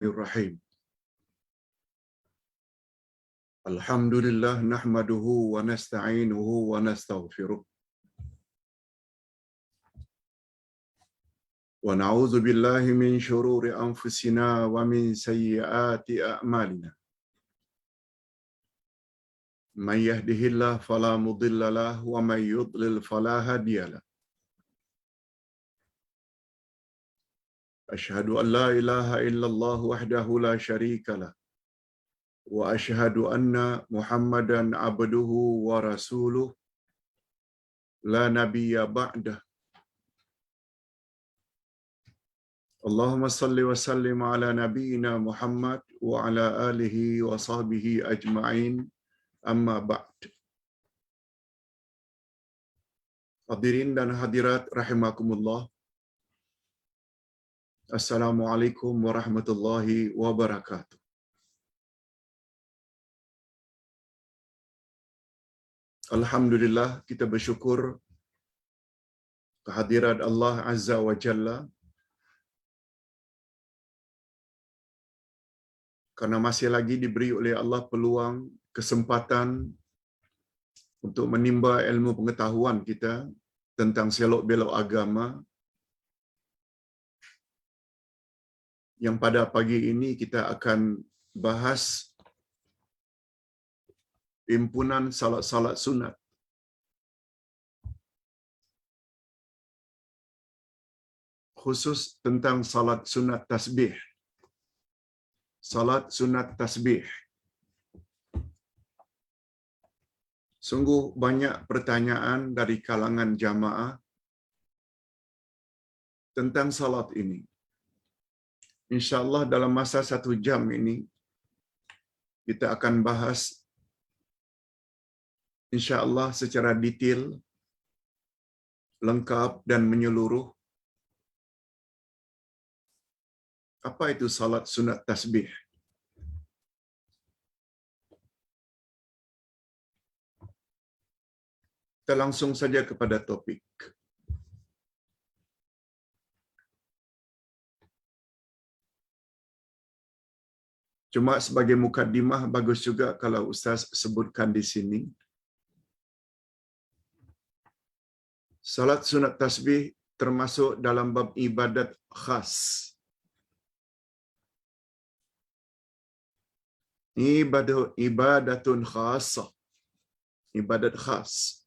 Bismillahirrahmanirrahim. Alhamdulillah nahmaduhu wa nasta'inuhu wa nastaghfiruh. Wa na'udzu billahi min shururi anfusina wa min sayyiati a'malina. May yahdihillahu fala mudilla lahu wa may yudlil fala hadiya lahu. Asyhadu an la ilaha illallah wahdahu la syarika lah. Wa asyhadu anna Muhammadan abduhu wa rasuluh la nabiyya ba'dah. Allahumma salli wa sallim ala nabiyyina Muhammad wa ala alihi wa sahbihi ajma'in, amma ba'd. Hadirin dan hadirat rahimakumullah. Assalamualaikum warahmatullahi wabarakatuh. Alhamdulillah, kita bersyukur kehadirat Allah Azza wa Jalla karena masih lagi diberi oleh Allah peluang, kesempatan untuk menimba ilmu pengetahuan kita tentang selok-belok agama, yang pada pagi ini kita akan bahas himpunan salat-salat sunat. Khusus tentang salat sunat tasbih. Salat sunat tasbih. Sungguh banyak pertanyaan dari kalangan jamaah tentang salat ini. InsyaAllah dalam masa 1 jam ini, kita akan bahas InsyaAllah secara detail, lengkap dan menyeluruh apa itu salat sunat tasbih. Kita langsung saja kepada topik. Cuma sebagai mukadimah, bagus juga kalau Ustaz sebutkan di sini. Salat sunat tasbih termasuk dalam bab ibadat khas. Ibadatun khasah. Ibadat khas.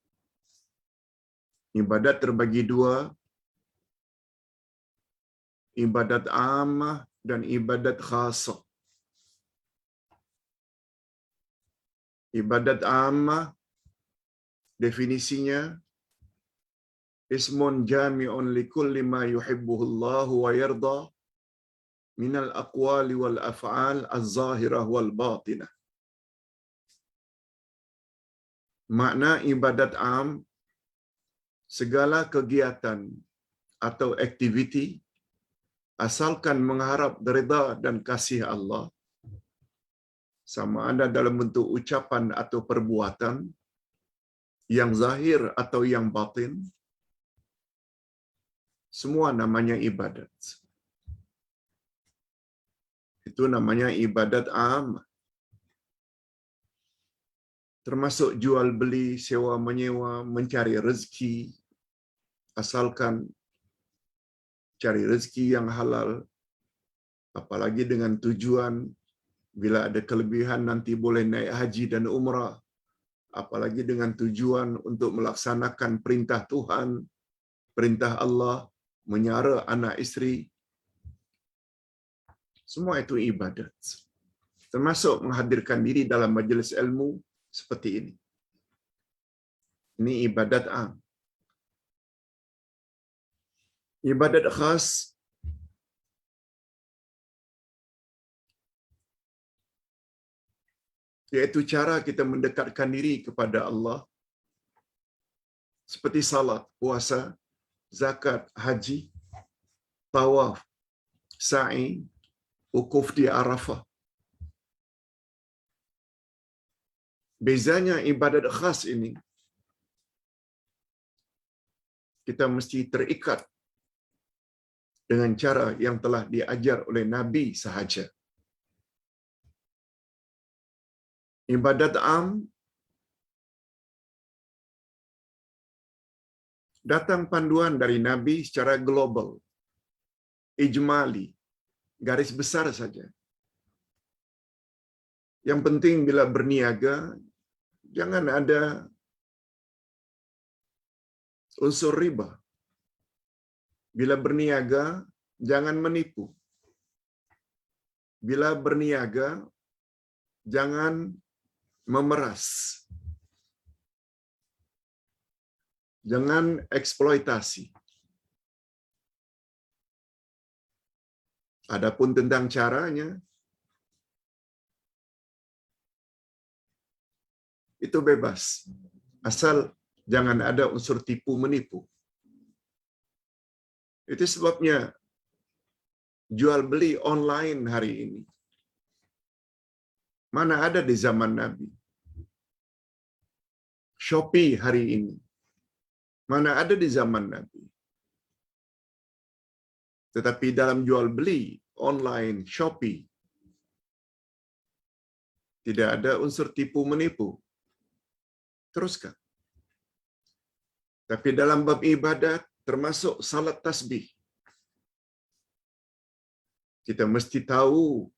Ibadat terbagi 2. Ibadat ammah dan ibadat khasah. Ibadat ammah definisinya ismun jami'un likulli ma yuhibbuhullahu wa yarda minal aqwali wal af'al az-zahirah wal batinah. Makna ibadat am, segala kegiatan atau aktiviti asalkan mengharap redha dan kasih Allah, sama ada dalam bentuk ucapan atau perbuatan, yang zahir atau yang batin, semua namanya ibadat. Itu namanya ibadat am. Termasuk jual beli, sewa menyewa, mencari rezeki, asalkan cari rezeki yang halal, apalagi dengan tujuan bila ada kelebihan nanti boleh naik haji dan umrah, apalagi dengan tujuan untuk melaksanakan perintah Tuhan, perintah Allah, menyara anak isteri. Semua itu ibadat. Termasuk menghadirkan diri dalam majlis ilmu seperti ini. Ini ibadat am. Ibadat khas iaitu cara kita mendekatkan diri kepada Allah seperti salat, puasa, zakat, haji, tawaf, sa'i, wukuf di Arafah. Bezanya ibadat khas ini, kita mesti terikat dengan cara yang telah diajar oleh Nabi sahaja. Ibadat am datang panduan dari Nabi secara global, ijmali, garis besar saja. Yang penting bila berniaga, jangan ada unsur riba. Bila berniaga, jangan menipu. Bila berniaga, jangan memeras. Jangan eksploitasi. Adapun tentang caranya, itu bebas. Asal jangan ada unsur tipu menipu. Itu sebabnya jual beli online hari ini. Mana ada di zaman Nabi. Shopee hari ini. Mana ada di zaman Nabi. Tetapi dalam jual beli online Shopee tidak ada unsur tipu menipu. Teruskan. Tapi dalam bab ibadat termasuk salat tasbih, kita mesti tahu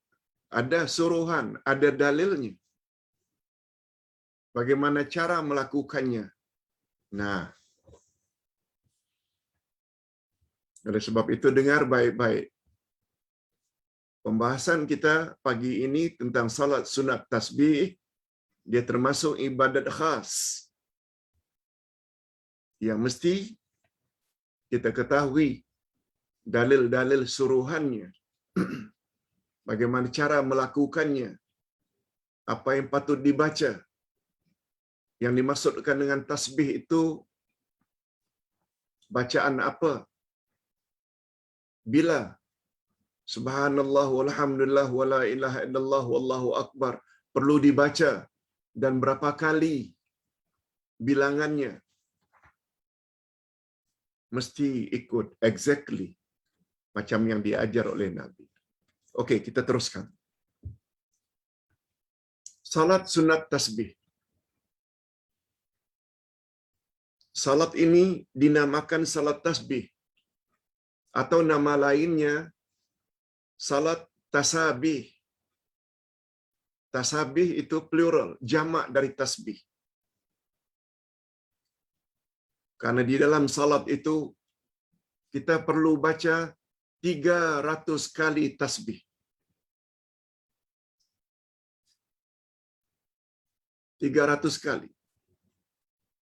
ada suruhan, ada dalilnya. Bagaimana cara melakukannya? Nah, oleh sebab itu dengar baik-baik. Pembahasan kita pagi ini tentang salat sunat tasbih, dia termasuk ibadat khas yang mesti kita ketahui dalil-dalil suruhannya. Bagaimana cara melakukannya? Apa yang patut dibaca? Yang dimaksudkan dengan tasbih itu bacaan apa? Bila subhanallah walhamdulillah wala ilaha illallah wallahu akbar perlu dibaca dan berapa kali bilangannya? Mesti ikut exactly macam yang diajar oleh Nabi. Okey, kita teruskan. Salat sunat tasbih. Salat ini dinamakan salat tasbih atau nama lainnya salat tasabih. Tasabih itu plural, jamak dari tasbih. Karena di dalam salat itu kita perlu baca 300 kali tasbih. 300 kali.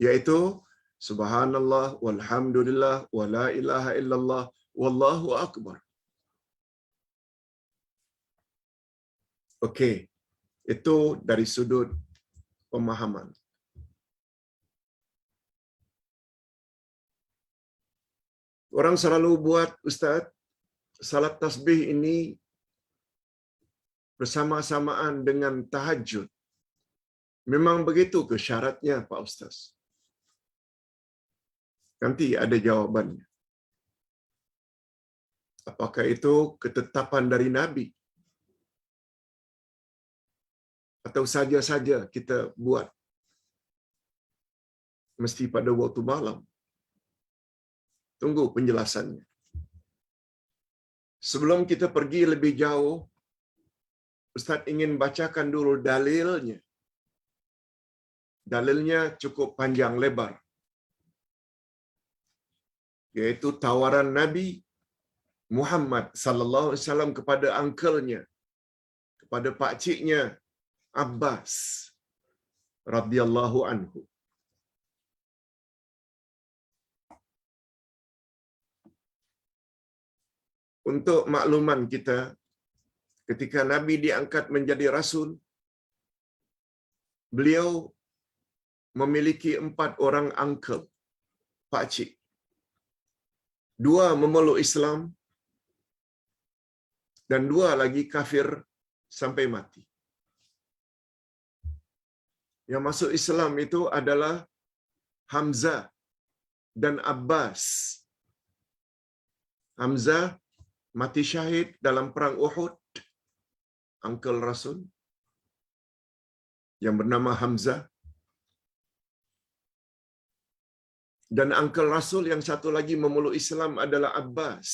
Yaitu subhanallah walhamdulillah wala ilaha illallah wallahu akbar. Okey. Itu dari sudut pemahaman. Orang selalu buat, Ustaz, salat tasbih ini bersama-samaan dengan tahajud. Memang begitu ke syaratnya, Pak Ustaz? Nanti ada jawabannya. Apakah itu ketetapan dari Nabi? Atau saja-saja kita buat? Mesti pada waktu malam. Tunggu penjelasannya. Sebelum kita pergi lebih jauh, Ustaz ingin bacakan dulu dalilnya. Dalilnya cukup panjang lebar. Yaitu tawaran Nabi Muhammad sallallahu alaihi wasallam kepada uncle-nya, kepada pakciknya Abbas radhiyallahu anhu. Untuk makluman kita, ketika Nabi diangkat menjadi Rasul, beliau memiliki 4 orang uncle, pakcik. 2 memeluk Islam, dan 2 lagi kafir sampai mati. Yang masuk Islam itu adalah Hamzah dan Abbas. Hamzah mati syahid dalam perang Uhud, uncle Rasul. yang bernama Hamzah, dan uncle Rasul yang satu lagi memeluk Islam adalah Abbas.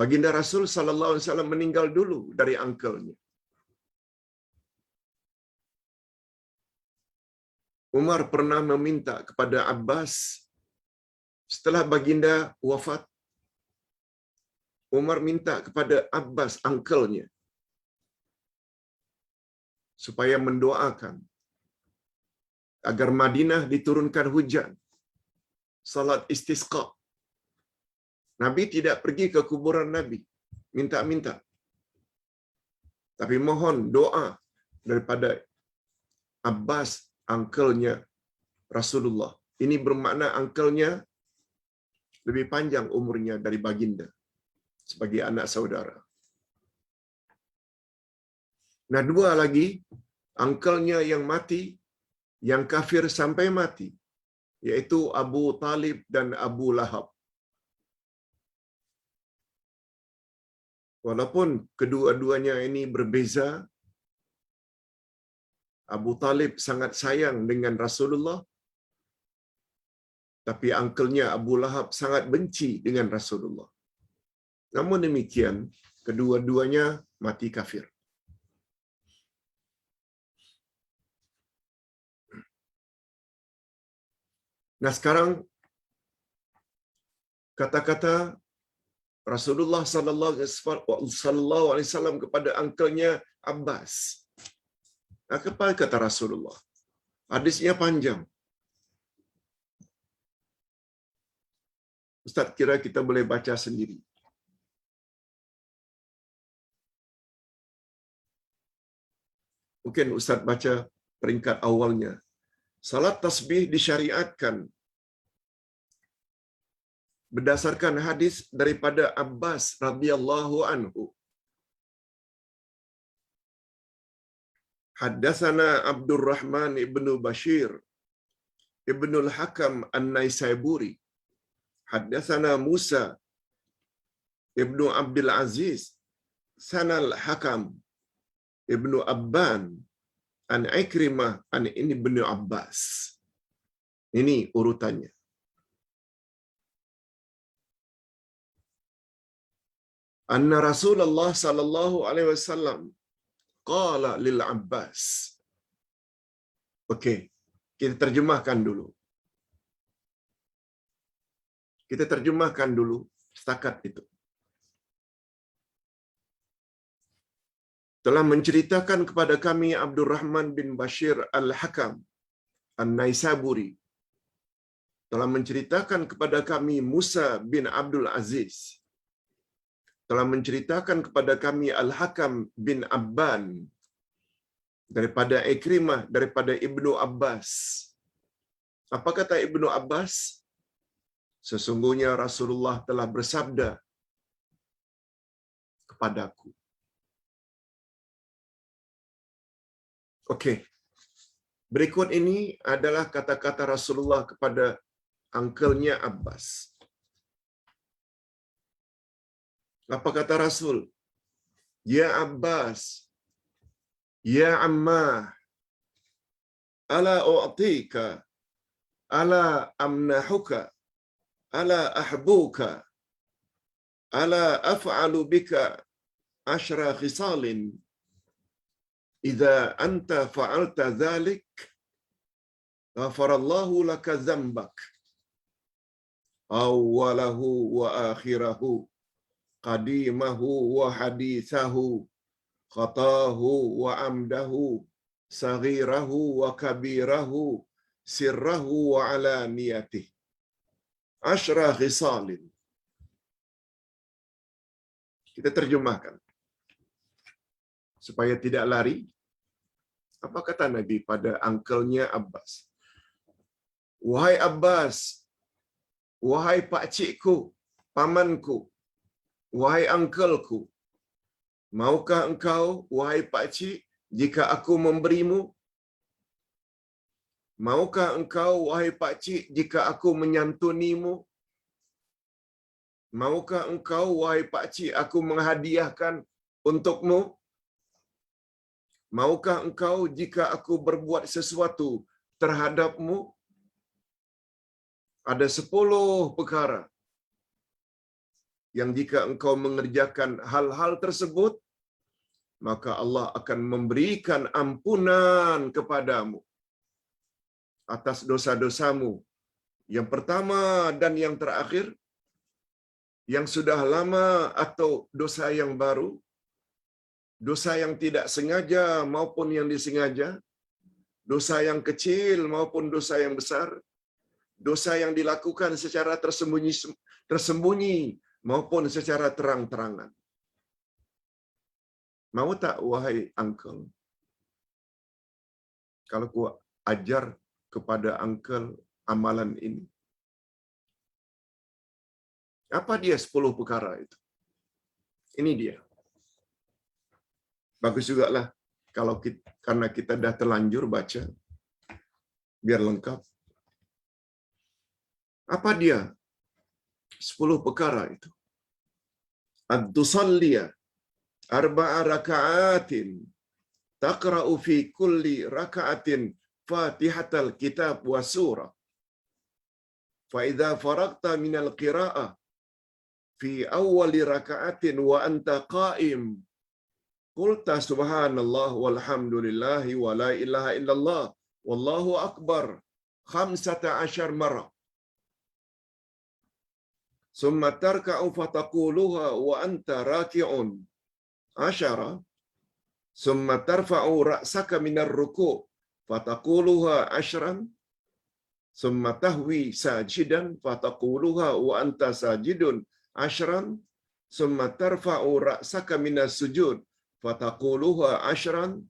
Baginda Rasul sallallahu alaihi wasallam meninggal dulu dari uncle-nya. Umar pernah meminta kepada Abbas setelah baginda wafat. Umar minta kepada Abbas, uncle-nya, supaya mendoakan agar Madinah diturunkan hujan, salat istisqa. Nabi tidak pergi ke kuburan Nabi, minta-minta. Tapi mohon doa daripada Abbas, uncle-nya Rasulullah. Ini bermakna uncle-nya lebih panjang umurnya dari baginda sebagai anak saudara. Nah, dua lagi uncle-nya yang mati, yang kafir sampai mati, yaitu Abu Talib dan Abu Lahab. Walaupun kedua-duanya ini berbeza, Abu Talib sangat sayang dengan Rasulullah, tapi uncle-nya Abu Lahab sangat benci dengan Rasulullah. Namun demikian, kedua-duanya mati kafir. Nah, sekarang kata-kata Rasulullah sallallahu alaihi wasallam kepada uncle-nya Abbas. Nah, apa kata Rasulullah? Hadisnya panjang. Ustaz kira kita boleh baca sendiri. Mungkin Ustaz baca peringkat awalnya. Salat tasbih disyariatkan berdasarkan hadis daripada Abbas radhiyallahu anhu. Haddatsana Abdurrahman ibnu Bashir ibnul Hakam An-Naisaburi. Haddatsana Musa ibnu Abdul Aziz Sanal Hakam ibnu Abban an Ikrimah an ibnu Abbas. Ini urutannya. Anna Rasulullah sallallahu alaihi wasallam qala lil Abbas. Okey, kita terjemahkan dulu. Kita terjemahkan dulu setakat itu. Telah menceritakan kepada kami Abdurrahman bin Bashir Al-Hakam An-Naisaburi. Telah menceritakan kepada kami Musa bin Abdul Aziz. Telah menceritakan kepada kami Al-Hakam bin Abban daripada Ikrimah, daripada Ibnu Abbas. Apa kata Ibnu Abbas? Sesungguhnya Rasulullah telah bersabda kepadaku. Okey. Berikut ini adalah kata-kata Rasulullah kepada uncle-nya Abbas. Apa kata Rasul? Ya Abbas, ya Ammah, ala u'tika, ala amnahuka, ala ahbuka, ala af'alu bika ashra khisalin. Idza anta fa'alta dhalik, ghafarallahu laka dhanbak, awwalahu wa akhirahu, qadimahu wa hadithahu, khatahu wa amdahu, saghirahu wa kabirahu, sirrahu wa alaniyatih. Ashra khisalin. Kita terjemahkan supaya tidak lari. Apa kata Nabi pada uncle-nya Abbas? Wahai Abbas, wahai pakcikku, pamanku, wahai uncle-ku, maukah engkau, wahai pakcik, jika aku memberimu? Maukah engkau, wahai pakcik, jika aku menyantunimu? Maukah engkau, wahai pakcik, aku menghadiahkan untukmu? Maukah engkau jika aku berbuat sesuatu terhadapmu? Ada 10 perkara yang jika engkau mengerjakan hal-hal tersebut, maka Allah akan memberikan ampunan kepadamu atas dosa-dosamu. Yang pertama dan yang terakhir, yang sudah lama atau dosa yang baru, dosa yang tidak sengaja maupun yang disengaja, dosa yang kecil maupun dosa yang besar, dosa yang dilakukan secara tersembunyi maupun secara terang-terangan. Mau tak wahai uncle, kalau ku ajar kepada uncle amalan ini? Apa dia 10 perkara itu? Ini dia. Bagus juga lah kalau karena kita dah terlanjur baca, biar lengkap. Apa dia 10 perkara itu? Ad-tusalliya arba'a raka'atin taqra'u fi kulli raka'atin fatihatal kitab wa surah. Fa idza faragta minal qira'ah fi awwali raka'atin wa anta qa'im qulta subhanallah walhamdulillahi wa la ilaha illallah wallahu akbar 15 marrah. Summa tarka'u fataquluha wa anta raki'un 10. Summa tarfa'u ra'saka minar ruku' fataquluha 10. Summa tahwi sajidan fataquluha wa anta sajidun 10. Summa tarfa'u ra'saka minas sujud fataquluha 10.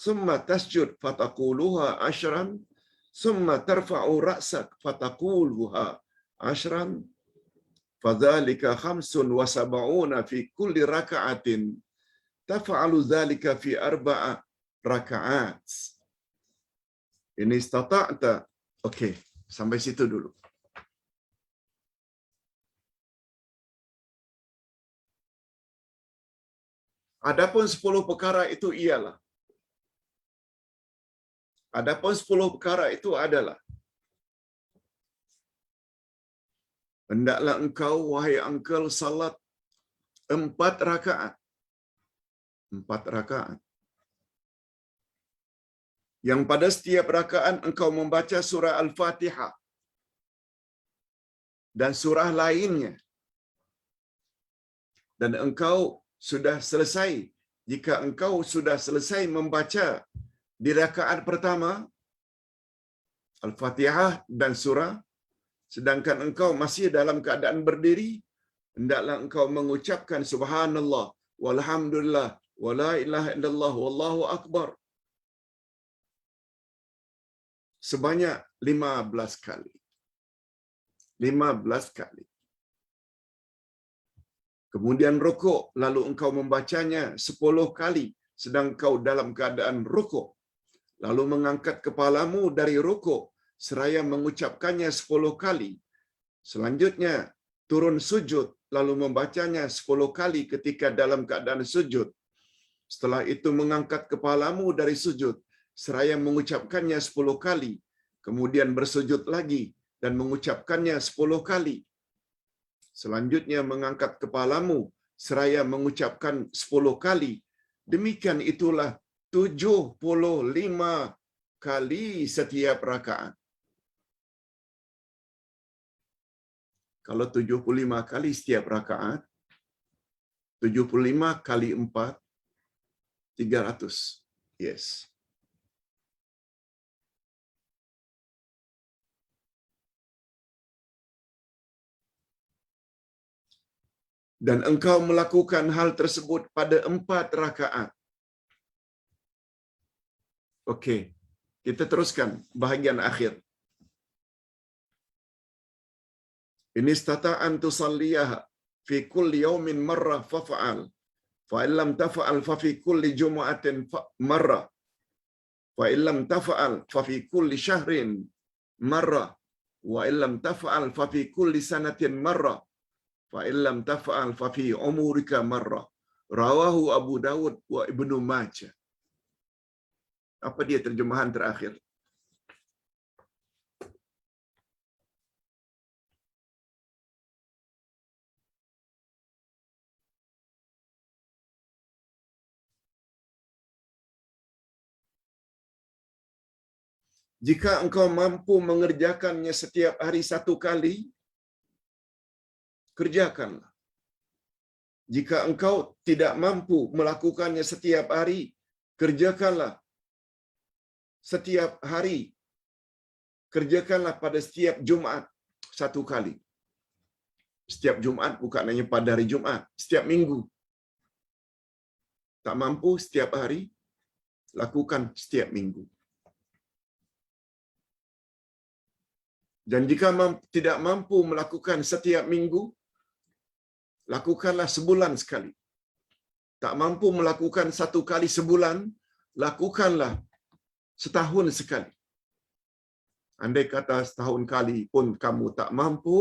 Summa tasjud fataquluha 10. Summa tarfa'u ra'sak fataquluha 10. Fadzalika 75 fi kulli raka'atin taf'alu dzalika fi 4 raka'at. Ini istata'ta. Okey, sampai situ dulu. Adapun 10 perkara itu ialah, adapun 10 perkara itu adalah, hendaklah engkau wahai uncle salat 4 rakaat. 4 rakaat. Yang pada setiap rakaat engkau membaca surah Al-Fatihah dan surah lainnya. Dan engkau sudah selesai, jika engkau sudah selesai membaca di rakaat pertama Al-Fatihah dan surah, sedangkan engkau masih dalam keadaan berdiri, hendaklah engkau mengucapkan subhanallah walhamdulillah wa la ilaha illallah wallahu akbar sebanyak 15 kali. 15 kali. Kemudian rukuk, lalu engkau membacanya 10 kali sedang engkau dalam keadaan rukuk. Lalu mengangkat kepalamu dari rukuk seraya mengucapkannya 10 kali. Selanjutnya turun sujud lalu membacanya 10 kali ketika dalam keadaan sujud. Setelah itu mengangkat kepalamu dari sujud seraya mengucapkannya 10 kali. Kemudian bersujud lagi dan mengucapkannya 10 kali. Selanjutnya mengangkat kepalamu seraya mengucapkan 10 kali. Demikian itulah 75 kali setiap rakaat. Kalau 75 kali setiap rakaat, 75 kali 4, 300. Yes. Dan engkau melakukan hal tersebut pada 4 rakaat. Okey, kita teruskan bahagian akhir. Ini istata'an tusalliyah fi kulli yawmin marrah faf'al. Fa in lam taf'al fa fi kulli jumu'atin marrah. Fa in lam taf'al fa fi kulli syahrin marrah. Wa in lam taf'al fa fi kulli sanatin marrah. Fa in lam taf'al fa fi umurika marrah. Rawahu Abu Dawud wa Ibnu Majah. Apa dia terjemahan terakhir? Jika engkau mampu mengerjakannya setiap hari satu kali, kerjakanlah. Jika engkau tidak mampu melakukannya setiap hari, kerjakanlah setiap hari. Kerjakanlah pada setiap Jumaat satu kali. Setiap Jumaat bukan hanya pada hari Jumaat, setiap minggu. Tak mampu setiap hari, lakukan setiap minggu. Dan jika tidak mampu melakukan setiap minggu, lakukanlah sebulan sekali. Tak mampu melakukan satu kali sebulan, lakukanlah setahun sekali. Andai kata setahun kali pun kamu tak mampu,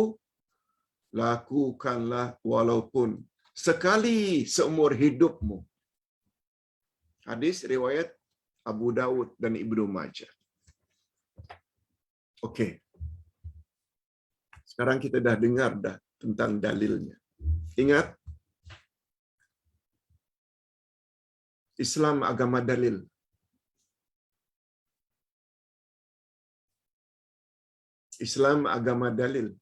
lakukanlah walaupun sekali seumur hidupmu. Hadis riwayat Abu Dawud dan Ibnu Majah. Okey. Sekarang kita dah dengar dah tentang dalilnya. Ingat, Islam agama dalil. Islam agama dalil.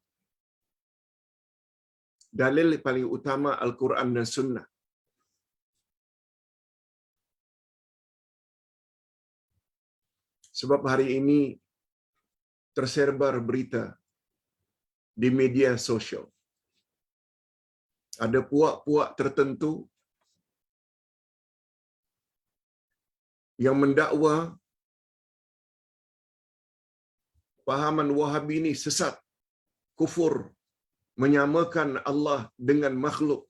Dalil paling utama Al-Quran dan Sunnah. Sebab hari ini tersebar berita di media sosial. Ada puak-puak tertentu yang mendakwa pahaman Wahabi ini sesat, kufur, menyamakan Allah dengan makhluk.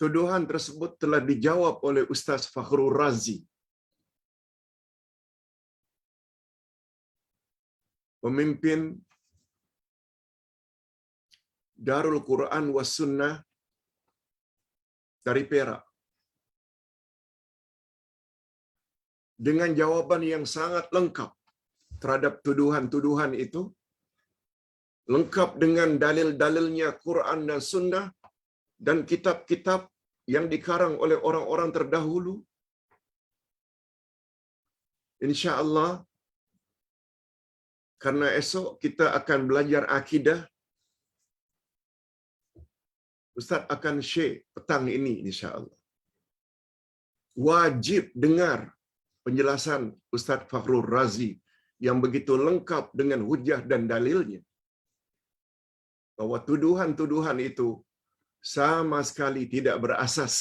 Tuduhan tersebut telah dijawab oleh Ustaz Fakhrul Razi, pemimpin Darul Quran was Sunnah dari Perak, dengan jawaban yang sangat lengkap terhadap tuduhan-tuduhan itu, lengkap dengan dalil-dalilnya Quran dan Sunnah dan kitab-kitab yang dikarang oleh orang-orang terdahulu. Insya-Allah, karena esok kita akan belajar akidah, Ustaz akan share petang ini insya-Allah. Wajib dengar penjelasan Ustaz Fakhrul Razi yang begitu lengkap dengan hujah dan dalilnya, bahwa tuduhan-tuduhan itu sama sekali tidak berasas.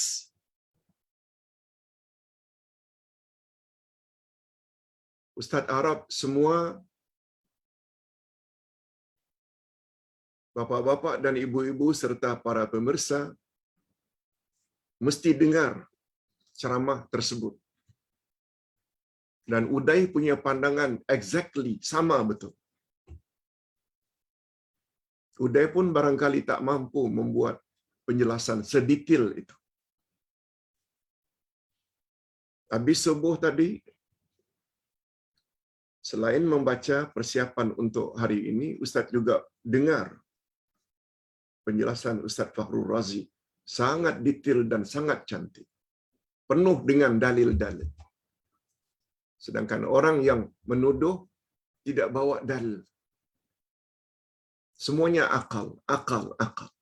Ustaz harap semua bapa-bapa dan ibu-ibu serta para pemirsa mesti dengar ceramah tersebut. Dan Uday punya pandangan exactly sama betul. Uday pun barangkali tak mampu membuat penjelasan sedetail itu. Habis subuh tadi, selain membaca persiapan untuk hari ini, Ustaz juga dengar penjelasan Ustaz Fakhrul Razi. Sangat detail dan sangat cantik. Penuh dengan dalil-dalil. Sedangkan orang yang menuduh tidak bawa dalil. Semuanya akal, akal, akal.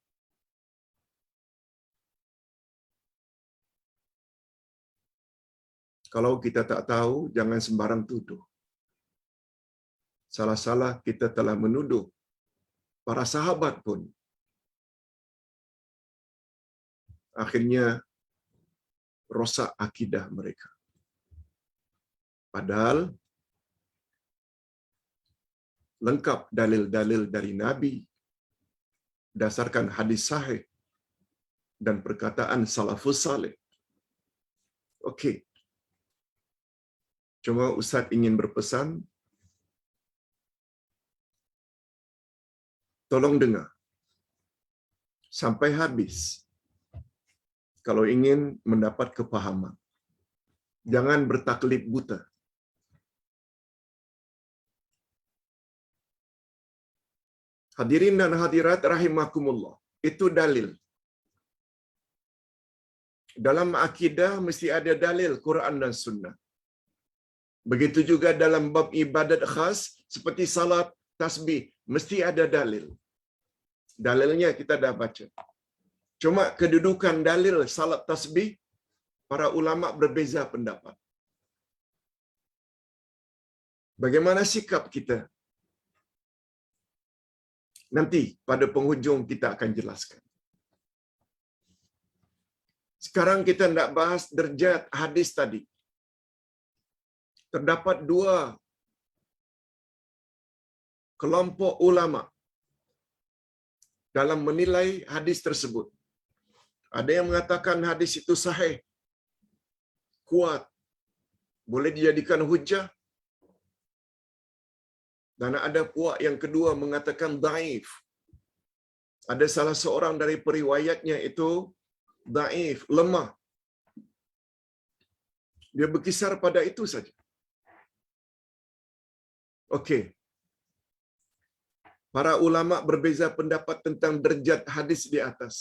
Kalau kita tak tahu, jangan sembarang tuduh. Salah-salah kita telah menuduh para sahabat pun. Akhirnya rosak akidah mereka. Padahal lengkap dalil-dalil dari Nabi, dasarkan hadis sahih dan perkataan salafus salih. Okey. Cuma Ustaz ingin berpesan, tolong dengar. sampai habis. Kalau ingin mendapat kepahaman. Jangan bertaklid buta. Hadirin dan hadirat rahimakumullah. Itu dalil. Dalam akidah mesti ada dalil Quran dan Sunnah. Begitu juga dalam bab ibadat khas seperti salat, tasbih, mesti ada dalil. Dalilnya kita dah baca. Cuma kedudukan dalil salat tasbih, para ulama berbeza pendapat. Bagaimana sikap kita? Nanti pada penghujung kita akan jelaskan. Sekarang kita nak bahas derajat hadis tadi. Terdapat dua kelompok ulama dalam menilai hadis tersebut. Ada yang mengatakan hadis itu sahih, kuat, boleh dijadikan hujjah. Dan ada puak yang kedua mengatakan dhaif. Ada salah seorang dari periwayatnya itu dhaif, lemah. Dia berkisar pada itu saja. Okey. Para ulama berbeza pendapat tentang derajat hadis di atas.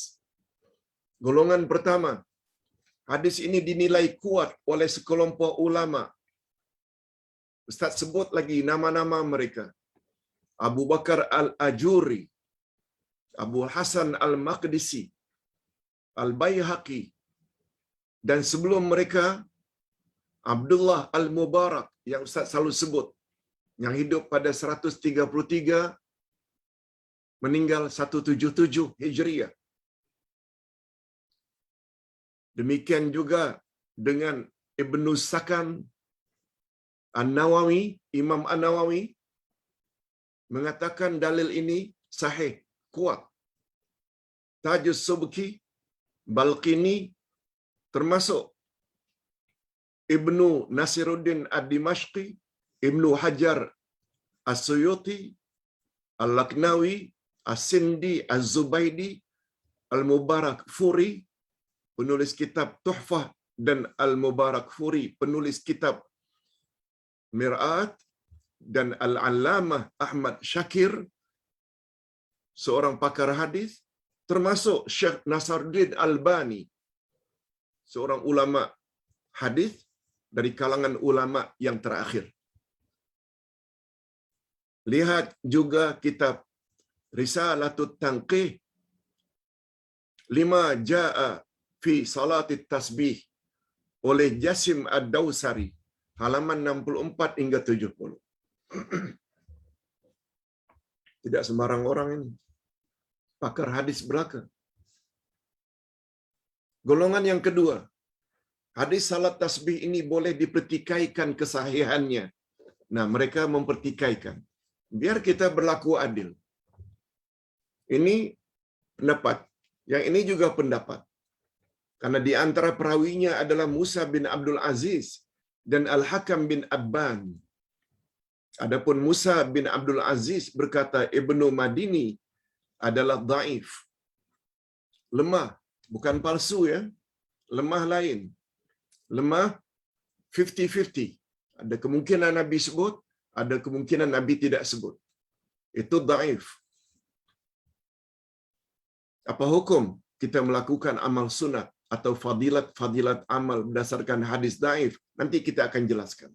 Golongan pertama, hadis ini dinilai kuat oleh sekelompok ulama. Ustaz sebut lagi nama-nama mereka. Abu Bakar Al-Ajuri, Abu Hasan Al-Maqdisi, Al-Baihaqi, dan sebelum mereka Abdullah Al-Mubarak yang Ustaz selalu sebut, yang hidup pada 133, meninggal 177 Hijriah. Demikian juga dengan Ibnu Sakan, An-Nawawi, Imam An-Nawawi mengatakan dalil ini sahih, kuat. Tajus Subki, Balqini, termasuk Ibnu Nasiruddin Ad-Dimashqi, Ibnu Hajar As-Suyuti, Al-Laknawi, As-Sindi, Az-Zubaidi, Al-Mubarak Furi, penulis kitab Tuhfah, dan Al-Mubarak Furi, penulis kitab Mir'at, dan Al-Allamah Ahmad Syakir, seorang pakar hadis, termasuk Syekh Nasruddin Albani, seorang ulama hadis dari kalangan ulama yang terakhir. Lihat juga kitab Risalatut Tanqih, Lima Ja'a fi Salatit Tasbih oleh Jasim Ad-Dawsari, halaman 64 hingga 70. Tidak sembarang orang ini pakar hadis belaka. Golongan yang kedua, hadis salat tasbih ini boleh dipertikaikan kesahihannya. Nah, mereka mempertikaikan. Biar kita berlaku adil. Ini pendapat. Yang ini juga pendapat. Karena di antara perawinya adalah Musa bin Abdul Aziz dan Al-Hakam bin Abban. Adapun Musa bin Abdul Aziz berkata Ibnu Madini adalah dhaif. Lemah, bukan palsu ya. Lemah lain. Lemah 50-50. Ada kemungkinan Nabi sebut, ada kemungkinan Nabi tidak sebut. Itu dhaif. Apa hukum kita melakukan amal sunat atau fadilat amal berdasarkan hadis dhaif? Nanti kita akan jelaskan.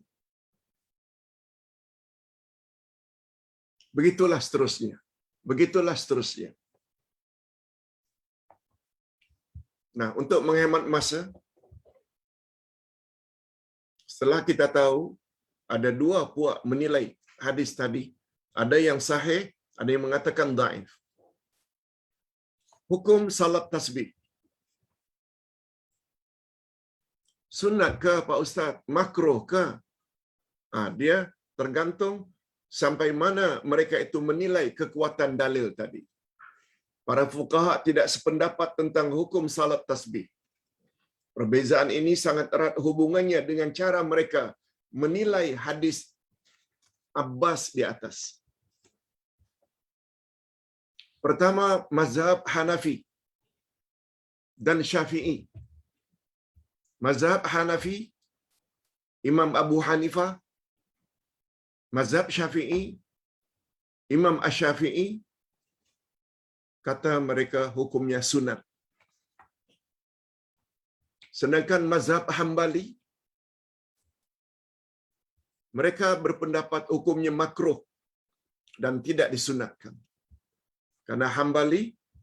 Begitulah seterusnya. Begitulah seterusnya. Nah, untuk menghemat masa, setelah kita tahu ada dua puak menilai hadis tadi, ada yang sahih, ada yang mengatakan dhaif. Hukum salat tasbih. Sunat ke Pak Ustaz? Makruh ke? Dia tergantung sampai mana mereka itu menilai kekuatan dalil tadi. Para fuqaha tidak sependapat tentang hukum salat tasbih. Perbezaan ini sangat erat hubungannya dengan cara mereka menilai hadis Abbas di atas. Pertama, mazhab Hanafi. dan Syafi'i. Mazhab Hanafi, Imam Abu Hanifah, mazhab Syafi'i, Imam Asy-Syafi'i, kata mereka hukumnya sunat. Sedangkan mazhab Hambali, mereka berpendapat hukumnya makruh dan tidak disunatkan. Karena Hambali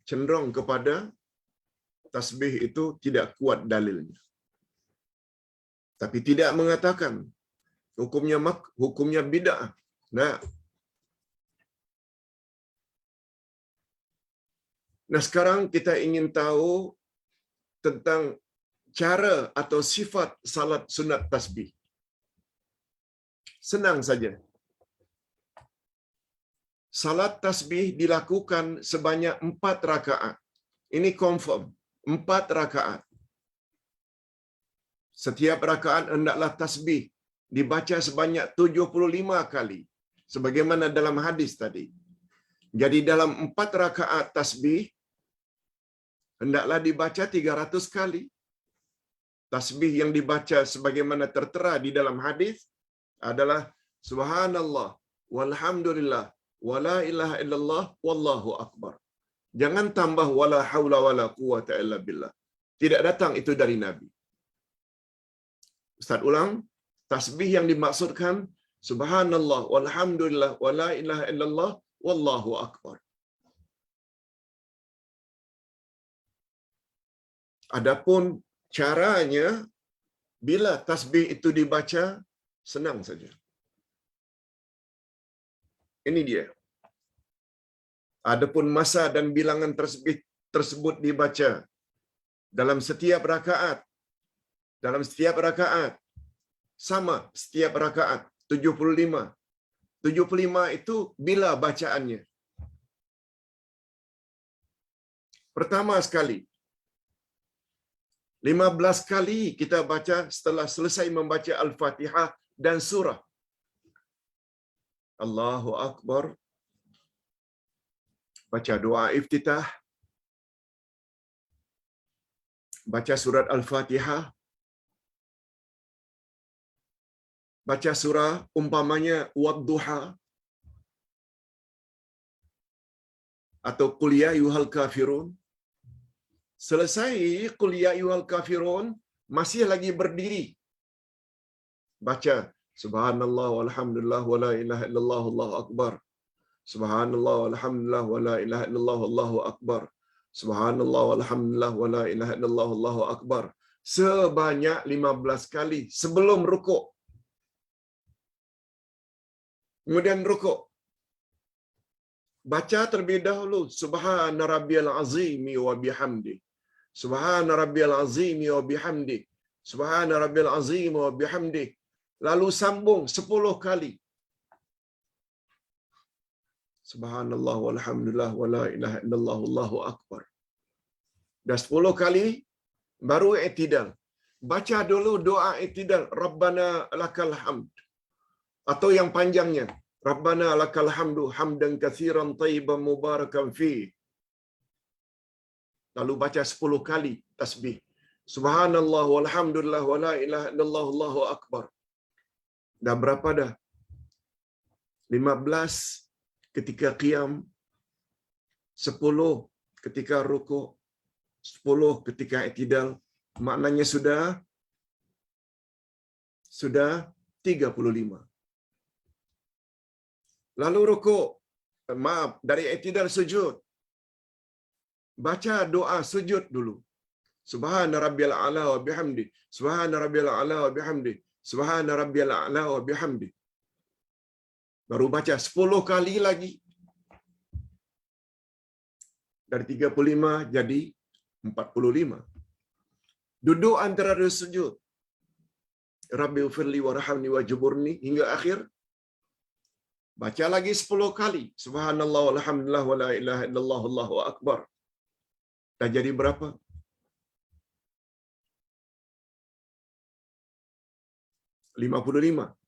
cenderung kepada tasbih itu tidak kuat dalilnya. Tapi tidak mengatakan hukumnya bid'ah. Nah, sekarang kita ingin tahu tentang cara atau sifat salat sunat tasbih. Senang saja. Salat tasbih dilakukan sebanyak 4 rakaat. Ini confirm. 4 rakaat. Setiap rakaat hendaklah tasbih dibaca sebanyak 75 kali. Sebagaimana dalam hadis tadi. Jadi dalam 4 rakaat tasbih, hendaklah dibaca 300 kali. Tasbih yang dibaca sebagaimana tertera di dalam hadis adalah Subhanallah, walhamdulillah, wala ilaha illallah, wallahu akbar. Jangan tambah wala haula wala quwata illa billah. Tidak datang itu dari Nabi. Ustaz ulang, tasbih yang dimaksudkan Subhanallah, walhamdulillah, wala ilaha illallah, wallahu akbar. Adapun caranya, bila tasbih itu dibaca, senang saja. Ini dia. Adapun masa dan bilangan tersebut dibaca dalam setiap rakaat. Dalam setiap rakaat. Sama setiap rakaat. 75. 75 itu bila bacaannya. Pertama sekali, 15 kali kita baca setelah selesai membaca Al-Fatihah dan surah. Allahu Akbar. Baca doa iftitah. Baca surat Al-Fatihah. Baca surah umpamanya Wadduha. Atau Qul ya ayyuhal kafirun. Selesai Qul ya ayyuhal kafirun, masih lagi berdiri. Baca Subhanallah walhamdulillah wala ilaha illallah Allahu akbar. Subhanallah walhamdulillah wala ilaha illallah Allahu akbar. Subhanallah walhamdulillah wala ilaha illallah Allahu akbar. Sebanyak 15 kali sebelum rukuk. Kemudian rukuk. Baca terlebih dahulu Subhana rabbiyal azimi wa bihamdi. Subhana rabbiyal azimi wa bihamdi. Subhana rabbiyal azimi wa bihamdi. Lalu sambung 10 kali. Subhanallah walhamdulillah wala ilaha illallah Allahu akbar. Dah 10 kali baru i'tidal. Baca dulu doa i'tidal, Rabbana lakal hamd. Atau yang panjangnya, Rabbana lakal hamdu hamdan katsiran thayyiban mubarakan fi. Lalu baca 10 kali tasbih. Subhanallah walhamdulillah wala ilaha illallah Allahu akbar. Dah berapa dah? 15 ketika qiyam, 10 ketika rukuk, 10 ketika i'tidal. Maknanya sudah 35. Lalu rukuk, dari i'tidal sujud. Baca doa sujud dulu. Subhana rabbiyal a'la wa bihamdi. Subhana rabbiyal a'la wa bihamdi. Subhana rabbiyal a'la wa bihamdi. Baru baca 10 kali lagi. Dari 35 jadi 45. Duduk antara dua sujud. Rabbi ufirli warhamni wajburni hingga akhir. Baca lagi 10 kali. Subhanallah walhamdulillah wala ilaha illallah Allahu akbar. Dah jadi berapa? 55.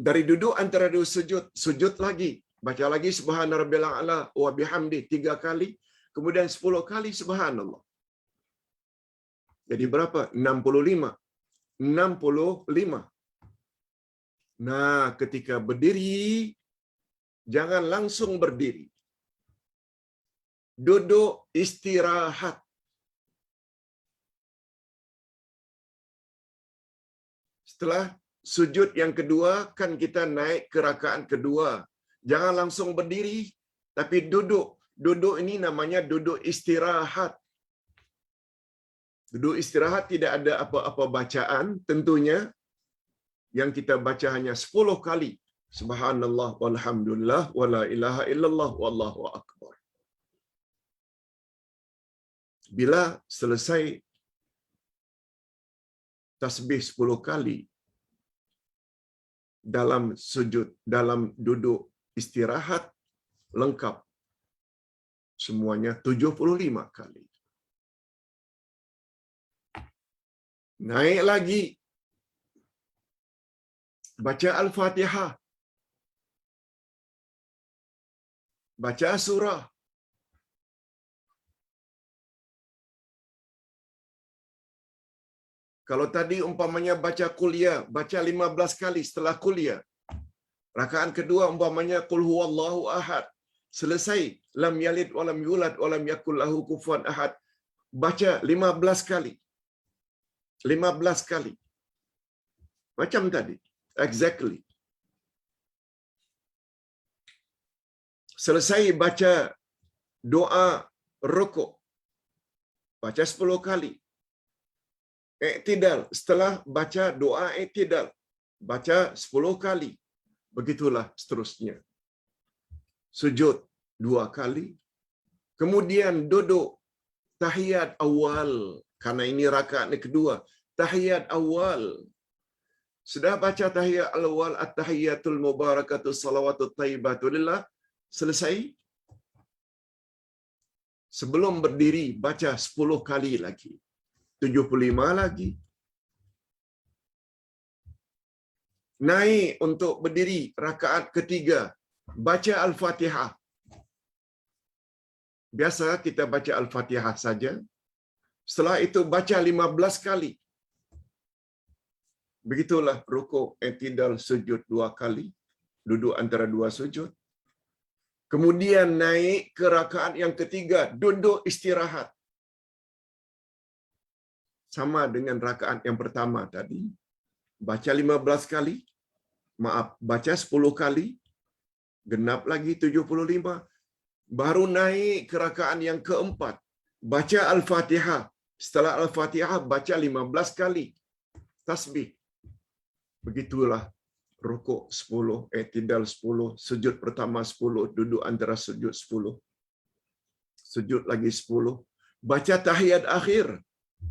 Dari duduk antara dua sujud, sujud lagi. baca lagi subhana rabbil a'la wa bihamdi 3 kali, kemudian 10 kali subhanallah. Jadi berapa? 65. 65. Nah, ketika berdiri jangan langsung berdiri. Duduk istirahat. Setelah sujud yang kedua, kan kita naik ke rakaat kedua. Jangan langsung berdiri, tapi duduk. Duduk ini namanya duduk istirahat. Duduk istirahat tidak ada apa-apa bacaan, tentunya. Yang kita baca hanya 10 kali. Subhanallah walhamdulillah wala ilaha illallah wallahu akbar. Bila selesai tasbih 10 kali dalam sujud, dalam duduk istirahat lengkap, semuanya 75 kali. Naik lagi, baca Al-Fatihah, baca surah. Kalau tadi umpamanya baca kuliah, baca 15 kali setelah kuliah. Rakaat kedua umpamanya qul huwallahu ahad. Selesai lam yalid walam yulad walam yakul lahu kufuwan ahad. Baca 15 kali. 15 kali. Macam tadi. Exactly. Selesai baca doa rukuk. Baca 10 kali. Iktidal, setelah baca doa iktidal, baca 10 kali. Begitulah seterusnya. Sujud 2 kali. Kemudian duduk tahiyat awal. Karena ini rakaat kedua. Tahiyat awal. Sudah baca tahiyat awal, at-tahiyatul mubarakatus salawatut thayyibatu lillah. Selesai. Sebelum berdiri, baca 10 kali lagi. 75 lagi. Naik untuk berdiri rakaat ketiga, baca Al-Fatihah. Biasa kita baca Al-Fatihah saja. Setelah itu baca 15 kali. Begitulah rukuk, i'tidal, sujud 2 kali. Duduk antara 2 sujud. Kemudian naik ke rakaat yang ketiga, duduk istirahat. Sama dengan rakaat yang pertama tadi. Baca 15 kali. Maaf, baca 10 kali. Genap lagi 75. Baru naik ke rakaat yang keempat. Baca Al-Fatihah. Setelah Al-Fatihah, baca 15 kali. Tasbih. Begitulah rukuk 10, i'tidal 10, sujud pertama 10, duduk antara sujud 10. Sujud lagi 10. Baca tahiyat akhir.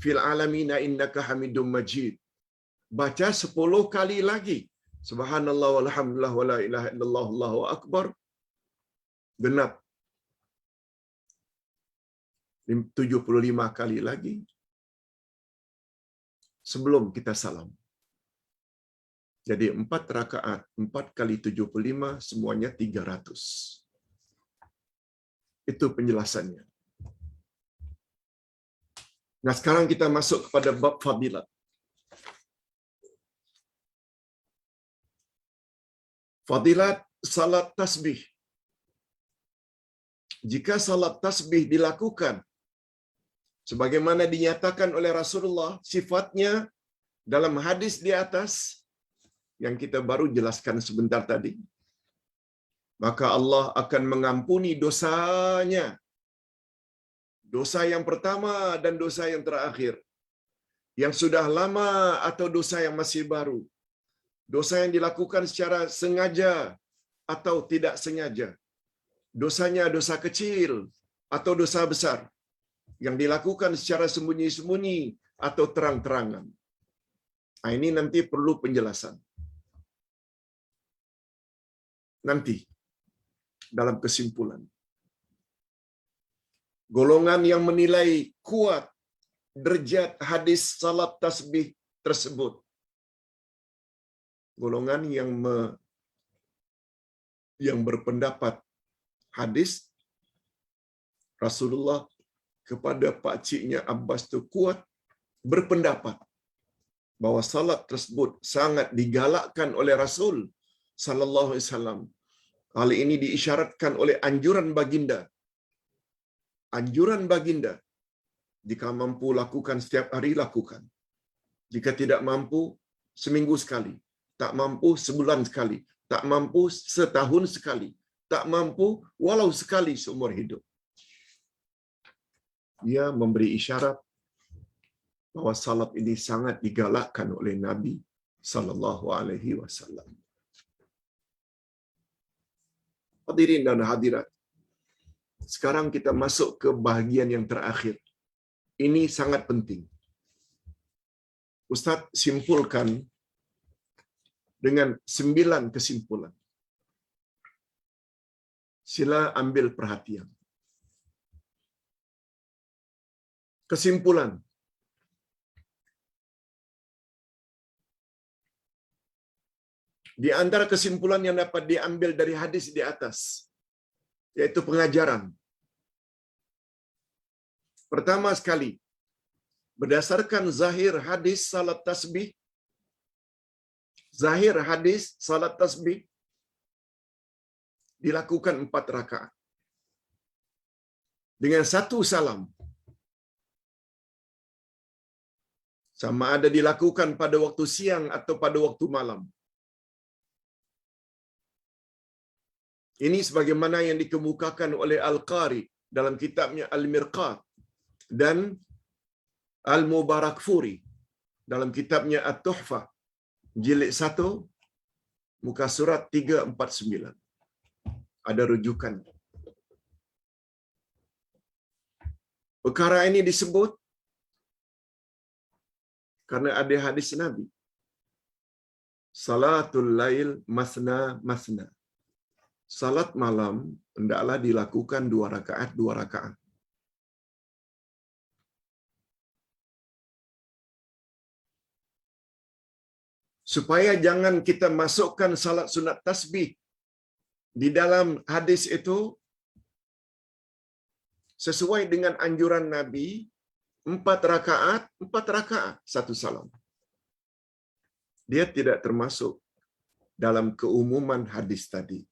Fil alamina innaka hamidum majid. Baca 10 kali lagi. Subhanallah walhamdulillah wala ilaha illallah Allahu akbar. Genap 75 kali lagi. Sebelum kita salam. Jadi 4 rakaat, 4 kali 75, semuanya 300. Itu penjelasannya. Nah, sekarang kita masuk kepada bab fadilat. Fadilat salat tasbih. Jika salat tasbih dilakukan sebagaimana dinyatakan oleh Rasulullah, sifatnya dalam hadis di atas yang kita baru jelaskan sebentar tadi, maka Allah akan mengampuni dosanya. Dosa yang pertama dan dosa yang terakhir. Yang sudah lama atau dosa yang masih baru. Dosa yang dilakukan secara sengaja atau tidak sengaja. Dosanya dosa kecil atau dosa besar. Yang dilakukan secara sembunyi-sembunyi atau terang-terangan. Nah, ini nanti perlu penjelasan. Nanti dalam kesimpulan. Golongan yang menilai kuat derajat hadis salat tasbih tersebut. Golongan yang yang berpendapat hadis Rasulullah kepada pakciknya Abbas tu kuat berpendapat bahwa salat tersebut sangat digalakkan oleh Rasul sallallahu alaihi wasallam. Hal ini diisyaratkan oleh anjuran baginda. Anjuran baginda, jika mampu lakukan setiap hari lakukan. Jika tidak mampu seminggu sekali, tak mampu sebulan sekali, tak mampu setahun sekali, tak mampu walau sekali seumur hidup. Ia memberi isyarat bahwa salat ini sangat digalakkan oleh Nabi sallallahu alaihi wasallam. Hadirin dan hadirat, sekarang kita masuk ke bahagian yang terakhir. Ini sangat penting. Ustaz simpulkan dengan 9 kesimpulan. Sila ambil perhatian. Kesimpulan. Di antara kesimpulan yang dapat diambil dari hadis di atas, yaitu pengajaran. Pertama sekali, berdasarkan zahir hadis salat tasbih, zahir hadis salat tasbih dilakukan 4 rakaat dengan 1 salam. Sama ada dilakukan pada waktu siang atau pada waktu malam. Ini sebagaimana yang dikemukakan oleh Al-Qari dalam kitabnya Al-Mirqat dan Al-Mubarakfuri dalam kitabnya At-Tuhfah jilid 1 muka surat 349. Ada rujukan. Perkara ini disebut karena ada hadis Nabi. Salatul lail masna masna. Salat malam hendaklah dilakukan 2 rakaat 2 rakaat. Supaya jangan kita masukkan salat sunat tasbih di dalam hadis itu, sesuai dengan anjuran Nabi, 4 rakaat 4 rakaat 1 salam. Dia tidak termasuk dalam keumuman hadis tadi.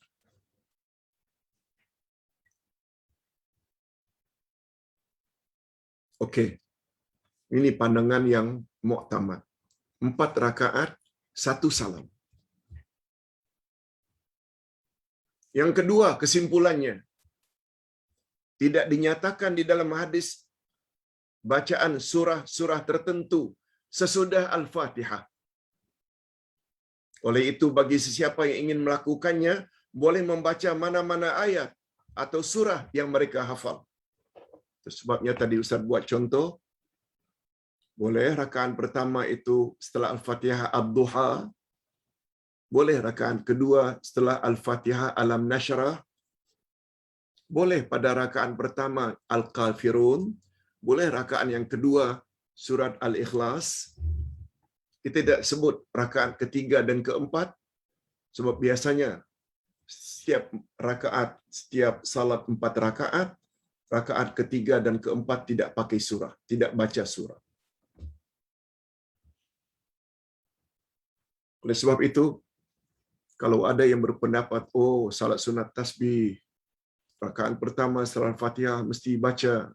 Okey. Ini pandangan yang muktamad. 4 rakaat 1 salam. Yang kedua kesimpulannya, tidak dinyatakan di dalam hadis bacaan surah-surah tertentu sesudah Al-Fatihah. Oleh itu bagi sesiapa yang ingin melakukannya, boleh membaca mana-mana ayat atau surah yang mereka hafal. Sebabnya tadi Ustaz buat contoh, boleh rakaat pertama itu setelah Al-Fatihah Ad-Duha, boleh rakaat kedua setelah Al-Fatihah Alam Nashrah, boleh pada rakaat pertama Al-Kafirun, boleh rakaat yang kedua surat Al-Ikhlas. Kita tidak sebut rakaat ketiga dan keempat, sebab biasanya setiap salat 4 rakaat, rakaat ketiga dan keempat tidak pakai surah, tidak baca surah. Oleh sebab itu, kalau ada yang berpendapat, oh salat sunat tasbih, rakaat pertama setelah Al-Fatihah mesti baca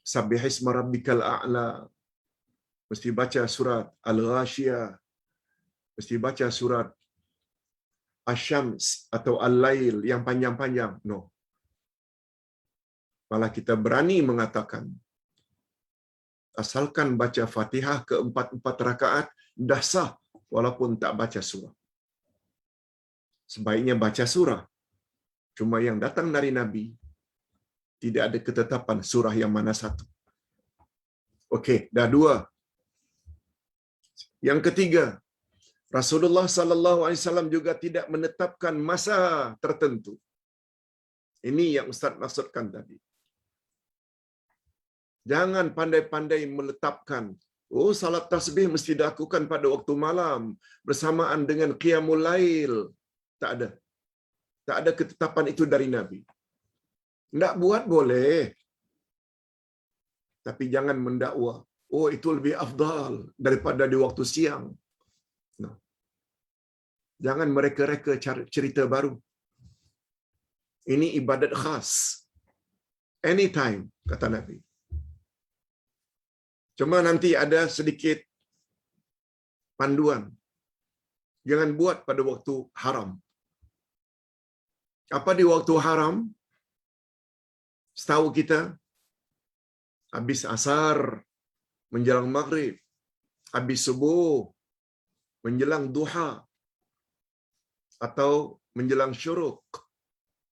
Sabbihisma rabbikal a'la, mesti baca surat Al-Ghashiyah, mesti baca surat Asy-Syams atau Al-Lail yang panjang-panjang. No. Malah kita berani mengatakan, asalkan baca Fatihah ke-4 rakaat, dah sah walaupun tak baca surah. Sebaiknya baca surah. Cuma yang datang dari Nabi, tidak ada ketetapan surah yang mana satu. Okey, dah 2. Yang ketiga, Rasulullah sallallahu alaihi wasallam juga tidak menetapkan masa tertentu. Ini yang Ustaz maksudkan tadi. Jangan pandai-pandai menetapkan Oh, salat tasbih mesti dilakukan pada waktu malam bersamaan dengan qiyamul lail. Tak ada. Tak ada ketetapan itu dari Nabi. Nak buat boleh, tapi jangan mendakwa. Oh, itu lebih afdal daripada di waktu siang. No. Jangan mereka-reka cerita baru. Ini ibadat khas. Anytime, kata Nabi. Cuma nanti ada sedikit panduan. Jangan buat pada waktu haram. Apa di waktu haram? Setahu kita, habis asar, menjelang maghrib, habis subuh, menjelang duha, atau menjelang syuruk,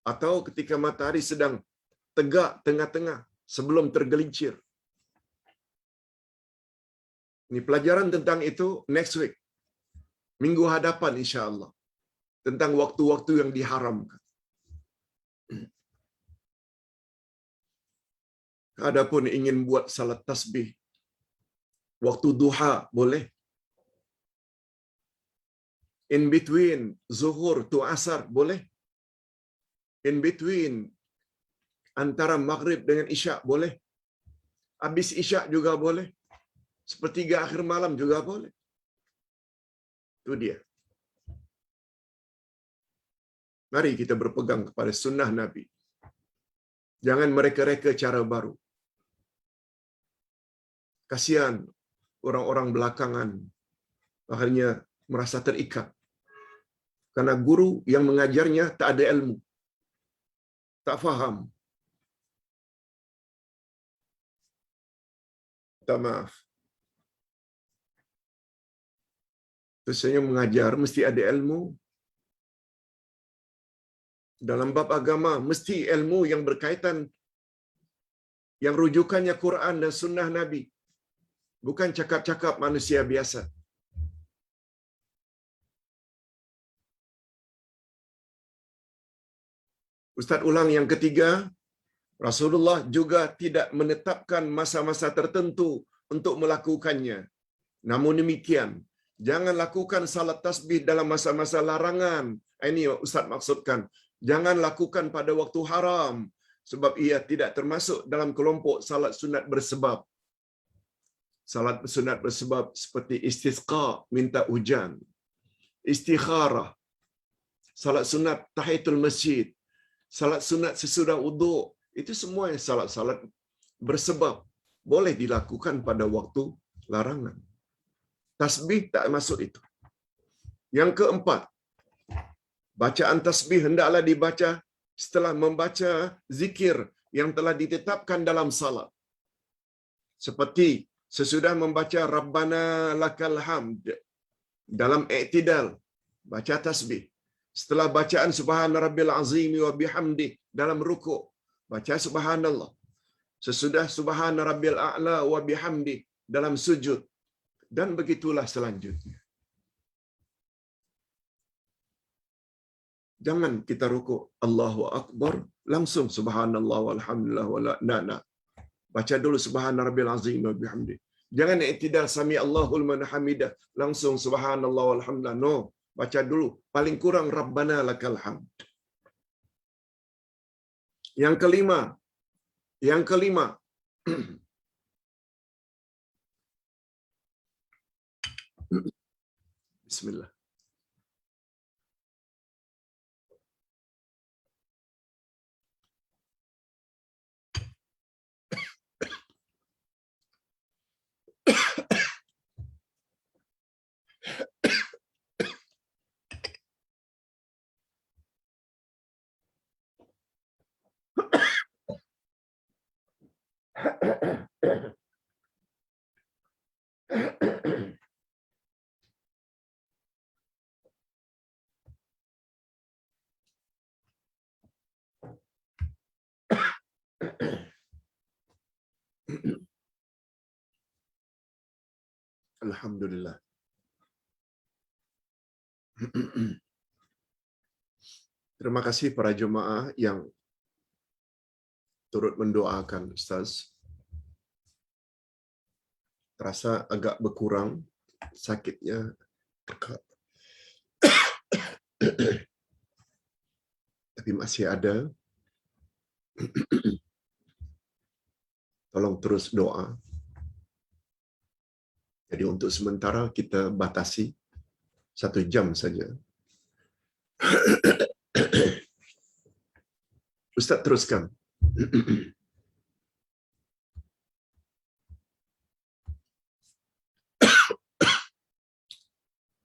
atau ketika matahari sedang tegak tengah-tengah sebelum tergelincir. Ini pelajaran tentang itu next week. Minggu hadapan insya-Allah. Tentang waktu-waktu yang diharamkan. Adapun ingin buat salat tasbih waktu duha boleh. In between zuhur to asar boleh. In between antara maghrib dengan isyak boleh. Habis isyak juga boleh. Sepertiga akhir malam juga boleh. Itu dia. Mari kita berpegang kepada sunnah Nabi. Jangan mereka-reka cara baru. Kasihan orang-orang belakangan akhirnya merasa terikat. Karena guru yang mengajarnya tak ada ilmu. Tak faham. Tak maaf. Biasanya mengajar mesti ada ilmu. Dalam bab agama mesti ilmu yang berkaitan, yang rujukannya Quran dan sunnah Nabi. Bukan cakap-cakap manusia biasa. Ustaz ulang yang ketiga, Rasulullah juga tidak menetapkan masa-masa tertentu untuk melakukannya. Namun demikian, jangan lakukan salat tasbih dalam masa-masa larangan. Ini Ustaz maksudkan. Jangan lakukan pada waktu haram sebab ia tidak termasuk dalam kelompok salat sunat bersebab. Salat sunat bersebab seperti istisqa, minta hujan, istikharah, salat sunat tahiyatul masjid, salat sunat sesudah wuduk, itu semua salat-salat bersebab boleh dilakukan pada waktu larangan. Tasbih tak masuk itu. Yang keempat, bacaan tasbih hendaklah dibaca setelah membaca zikir yang telah ditetapkan dalam salat. Seperti sesudah membaca Rabbana lakal hamd dalam i'tidal, baca tasbih. Setelah bacaan Subhana Rabbil Azim wa bihamdi dalam rukuk, baca Subhanallah. Sesudah Subhana Rabbil A'la wa bihamdi dalam sujud. Dan begitulah selanjutnya. Jangan kita rukuk Allahu Akbar langsung Subhanallah walhamdulillah wala na. Baca dulu Subhana Rabbil Azim wa bihamdi. Jangan i'tidal sami Allahul liman hamidah langsung Subhanallah walhamdulillah. No, baca dulu paling kurang Rabbana lakal hamd. Yang kelima Bismillah. Alhamdulillah. Terima kasih para jemaah yang turut mendoakan Ustaz. terasa agak berkurang sakitnya. Tapi masih ada. Tolong terus doa. Jadi untuk sementara kita batasi 1 jam saja. Ustaz teruskan.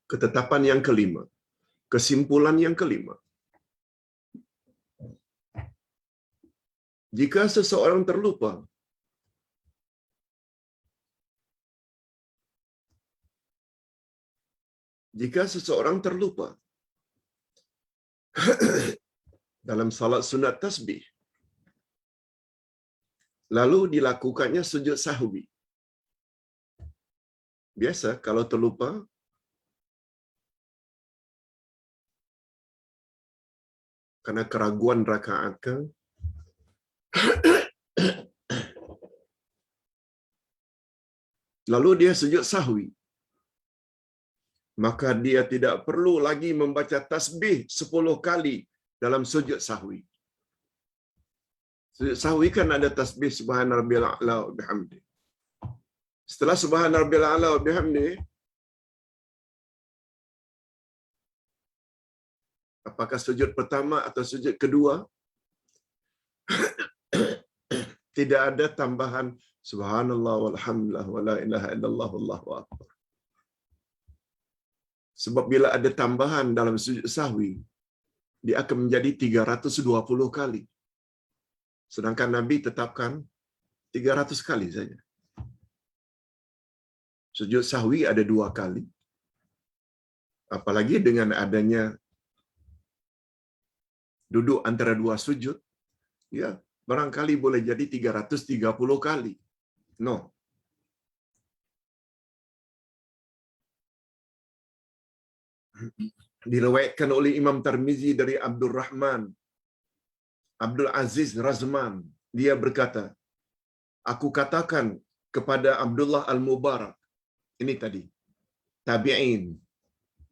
Ketetapan yang kelima. Kesimpulan yang kelima. Jika seseorang terlupa, dalam salat sunat tasbih, lalu dilakukannya sujud sahwi. Biasa kalau terlupa, karena keraguan rakaat ke, lalu dia sujud sahwi, maka dia tidak perlu lagi membaca tasbih 10 kali dalam sujud sahwi. Sujud sahwi kan ada tasbih subhana rabbiyal a'la wa bihamdi. Setelah subhana rabbiyal a'la wa bihamdi, apakah sujud pertama atau sujud kedua, tidak ada tambahan subhanallah walhamdulillah wala ilaha illallah wallahu akbar. Sebab bila ada tambahan dalam sujud sahwi, dia akan menjadi 320 kali. Sedangkan Nabi tetapkan 300 kali saja. Sujud sahwi ada 2 kali. Apalagi dengan adanya duduk antara 2 sujud, ya, barangkali boleh jadi 330 kali. No. Diriwayatkan oleh Imam Tirmizi dari Abdul Aziz Razman, dia berkata, aku katakan kepada Abdullah Al-Mubarak, ini tadi, tabi'in,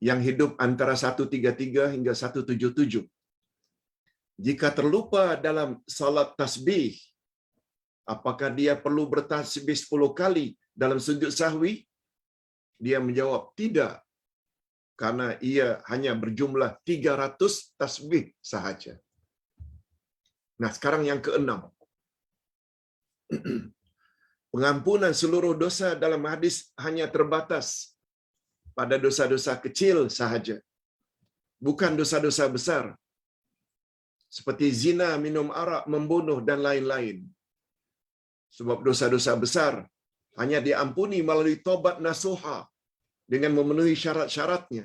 yang hidup antara 133 hingga 177. Jika terlupa dalam salat tasbih, apakah dia perlu bertasbih 10 kali dalam sujud sahwi? Dia menjawab, tidak. Karena ia hanya berjumlah 300 tasbih sahaja. Nah, sekarang yang keenam. Pengampunan seluruh dosa dalam hadis hanya terbatas pada dosa-dosa kecil sahaja. Bukan dosa-dosa besar. Seperti zina, minum arak, membunuh dan lain-lain. Sebab dosa-dosa besar hanya diampuni melalui tobat nasuha dengan memenuhi syarat-syaratnya.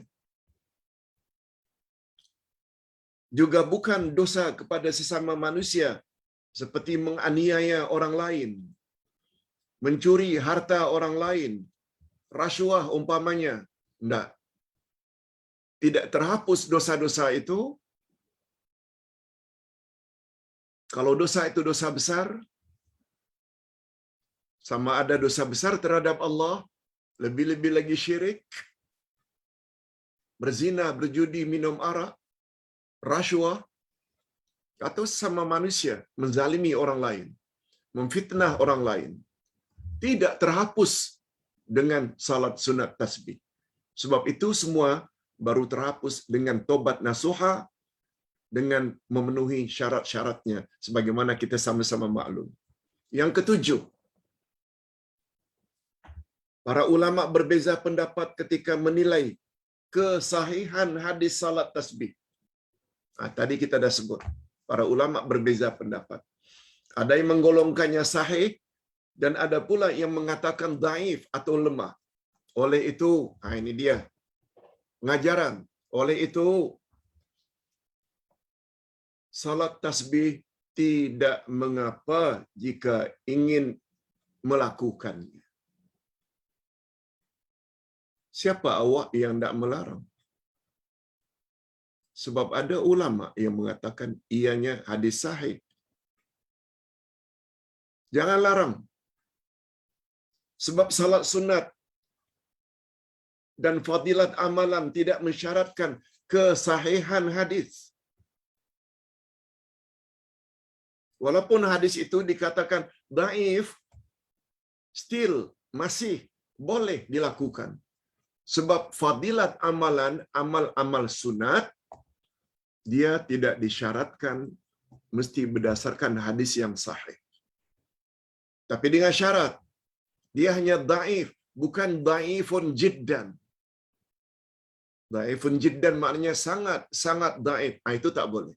Juga bukan dosa kepada sesama manusia seperti menganiaya orang lain, mencuri harta orang lain, rasuah umpamanya. Tidak terhapus dosa-dosa itu. Kalau dosa itu dosa besar, sama ada dosa besar terhadap Allah, lebih-lebih lagi syirik, berzina, berjudi, minum arak, rasuah, atau sama manusia, menzalimi orang lain, memfitnah orang lain, tidak terhapus dengan salat sunat tasbih. Sebab itu semua baru terhapus dengan tobat nasuha, dengan memenuhi syarat-syaratnya, sebagaimana kita sama-sama maklum. Yang ketujuh, para ulama berbeza pendapat ketika menilai kesahihan hadis salat tasbih. Tadi kita dah sebut, para ulama berbeza pendapat. Ada yang menggolongkannya sahih, dan ada pula yang mengatakan dhaif atau lemah. Oleh itu, ini dia pengajaran. Oleh itu, salat tasbih tidak mengapa jika ingin melakukannya. Siapa awak yang tak melarang? Sebab ada ulama yang mengatakan ianya hadis sahih. Jangan larang. Sebab salat sunat dan fadilat amalan tidak mensyaratkan kesahihan hadis. Walaupun hadis itu dikatakan dhaif, still masih boleh dilakukan. Sebab fadilat amalan, amal-amal sunat, dia tidak disyaratkan mesti berdasarkan hadis yang sahih. Tapi dengan syarat, dia hanya dhaif, bukan dhaifun jiddan. Dhaifun jiddan maknanya sangat dhaif. Itu tak boleh.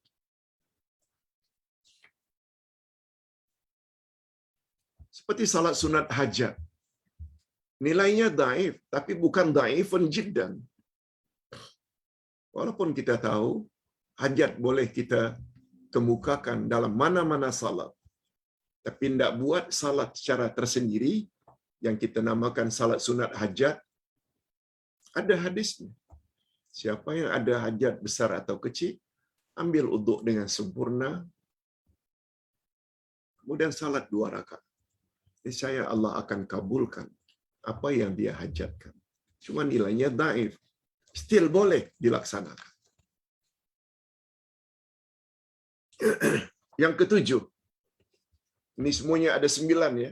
Seperti salat sunat hajat. Nilainya dhaif, tapi bukan dhaifun jiddan. Walaupun kita tahu, hajat boleh kita kemukakan dalam mana-mana salat. Tapi tidak buat salat secara tersendiri, yang kita namakan salat sunat hajat, ada hadisnya. Siapa yang ada hajat besar atau kecil, ambil uduk dengan sempurna, kemudian salat 2 rakaat. Niscaya Allah akan kabulkan apa yang dia hajatkan. Cuma nilainya dhaif. Still boleh dilaksanakan. Yang ketujuh. Ini semuanya ada 9 ya.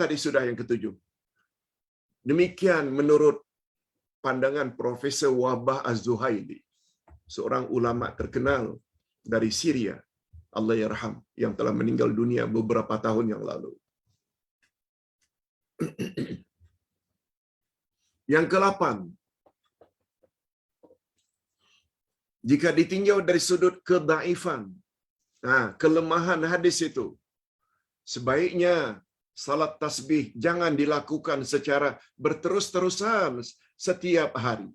Tadi sudah yang ketujuh. Demikian menurut pandangan Profesor Wahbah Az-Zuhaili, seorang ulama terkenal dari Syria, Allah yarham, yang telah meninggal dunia beberapa tahun yang lalu. Yang ke-8, jika ditinjau dari sudut kedhaifan, kelemahan hadis itu, sebaiknya salat tasbih jangan dilakukan secara berterus-terusan setiap hari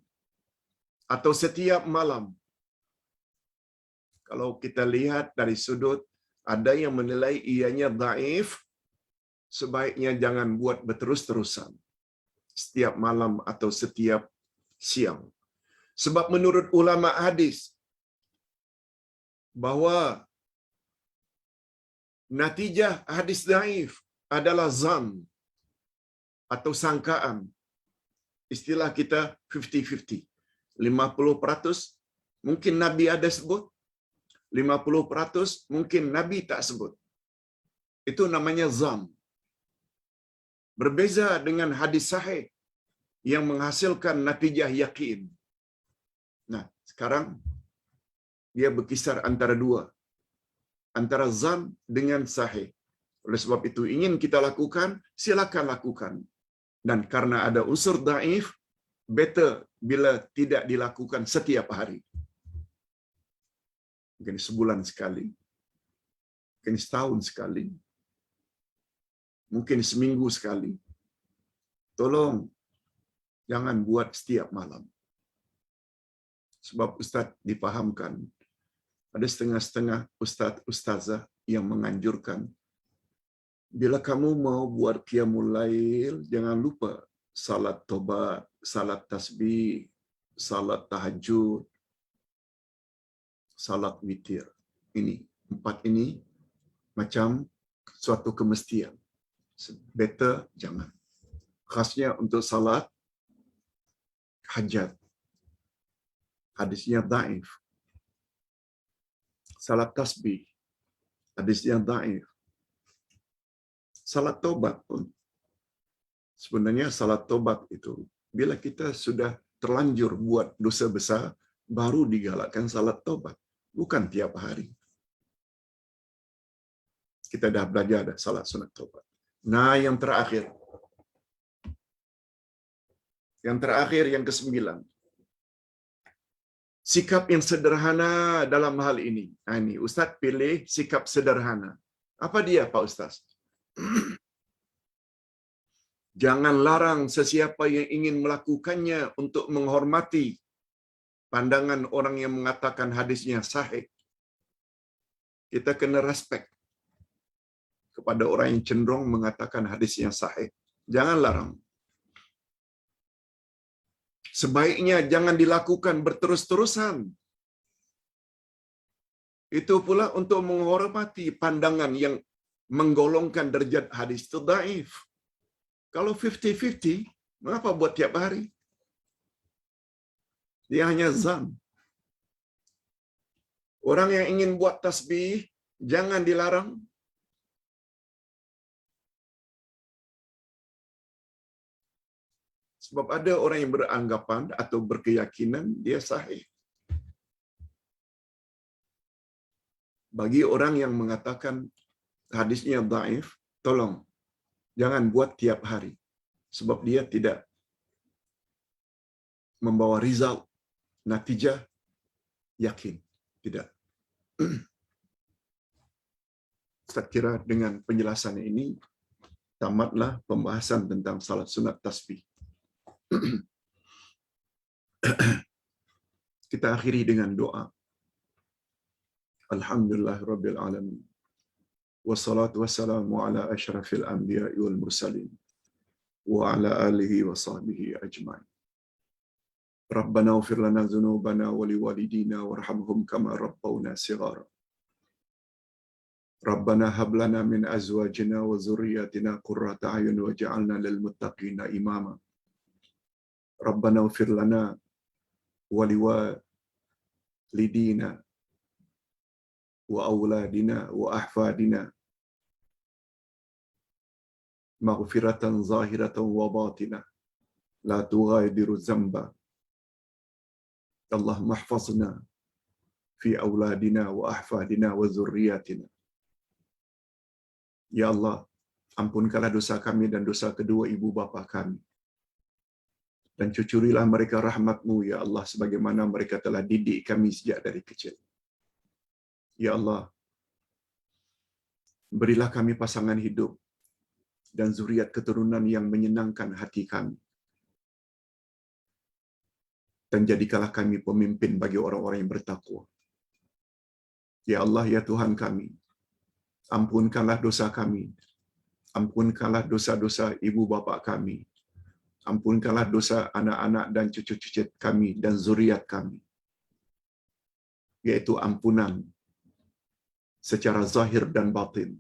atau setiap malam. Kalau kita lihat dari sudut, ada yang menilai ianya dhaif, sebaiknya jangan buat berterus-terusan setiap malam atau setiap siang. Sebab menurut ulama hadis, bahwa natijah hadis dhaif adalah zan atau sangkaan. Istilah kita 50-50. 50% mungkin Nabi ada sebut, 50% mungkin Nabi tak sebut. Itu namanya zan. Berbeza dengan hadis sahih yang menghasilkan natijah yakin. Nah, sekarang dia berkisar antara 2. Antara zan dengan sahih. Oleh sebab itu, ingin kita lakukan, silakan lakukan. Dan karena ada unsur dhaif, better bila tidak dilakukan setiap hari. Mungkin sebulan sekali, mungkin setahun sekali, mungkin seminggu sekali. Tolong, jangan buat setiap malam. Sebab Ustaz dipahamkan, ada setengah-setengah ustaz-ustazah yang menganjurkan, bila kamu mau buat qiyamul lail, jangan lupa salat tobat, salat tasbih, salat tahajud, salat witir. Ini, 4 ini macam suatu kemestian. Better jangan. Khasnya untuk salat hajat. Hadisnya dhaif. Salat tasbih, hadisnya dhaif. Salat tobat pun. Sebenarnya salat tobat itu, bila kita sudah terlanjur buat dosa besar, baru digalakkan salat tobat. Bukan tiap hari. Kita dah belajar ada salat sunat tobat. Nah, yang terakhir. Yang terakhir, yang ke-9. Sikap yang sederhana dalam hal ini. Nah, ini Ustaz pilih sikap sederhana. Apa dia, Pak Ustaz? Jangan larang sesiapa yang ingin melakukannya untuk menghormati pandangan orang yang mengatakan hadisnya sahih. Kita kena respect kepada orang yang cenderung mengatakan hadisnya sahih. Jangan larang. Sebaiknya jangan dilakukan berterus-terusan. Itu pula untuk menghormati pandangan yang menggolongkan derajat hadis itu dhaif. Kalau 50-50, mengapa buat tiap hari? Dia hanya zan. Orang yang ingin buat tasbih, jangan dilarang. Sebab ada orang yang beranggapan atau berkeyakinan dia sahih. Bagi orang yang mengatakan hadisnya dhaif, tolong jangan buat tiap hari. Sebab dia tidak membawa result, natijah yakin. Tidak. Saya kira dengan penjelasan ini, tamatlah pembahasan tentang salat sunat tasbih. Kita akhiri dengan doa. Alhamdulillahirabbil alamin. Wassalatu wassalamu ala asyrafil anbiya'i wal mursalin wa ala alihi wa sahbihi ajma'in. Rabbana ighfir lana dzunubana wa liwalidina warhamhum kama rabbawna shighara. Rabbana hab lana min azwajina wa dhurriyyatina qurrata a'yun waj'alna lil muttaqina imama. Rabbana ighfir lana wa liwalidina wa auladina wa ahfadina maghfiratan zahiratan wa batinah la tughadiru dzamba. Allahumma ihfazna fi auladina wa ahfadina wa dzurriyyatina. Ya Allah, ampunkanlah dosa kami dan dosa kedua ibu bapa kami. Dan cucurilah mereka rahmat-Mu, ya Allah, sebagaimana mereka telah didik kami sejak dari kecil. Ya Allah, berilah kami pasangan hidup dan zuriat keturunan yang menyenangkan hati kami. Dan jadikanlah kami pemimpin bagi orang-orang yang bertakwa. Ya Allah, ya Tuhan kami, ampunkanlah dosa kami. Ampunkanlah dosa-dosa ibu bapa kami. Ampunkanlah dosa anak-anak dan cucu-cucu kami dan zuriat kami. Yaitu ampunan secara zahir dan batin.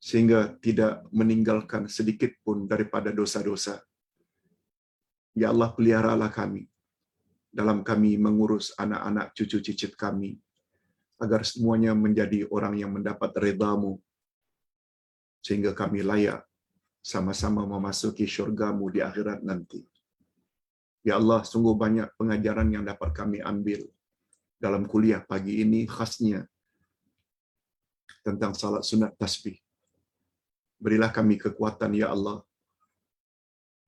Sehingga tidak meninggalkan sedikit pun daripada dosa-dosa. Ya Allah, peliharalah kami dalam kami mengurus anak-anak cucu-cicit kami, agar semuanya menjadi orang yang mendapat redha-Mu, sehingga kami layak sama-sama memasuki syurga-Mu di akhirat nanti. Ya Allah, sungguh banyak pengajaran yang dapat kami ambil dalam kuliah pagi ini, khasnya tentang salat sunat tasbih. Berilah kami kekuatan, ya Allah,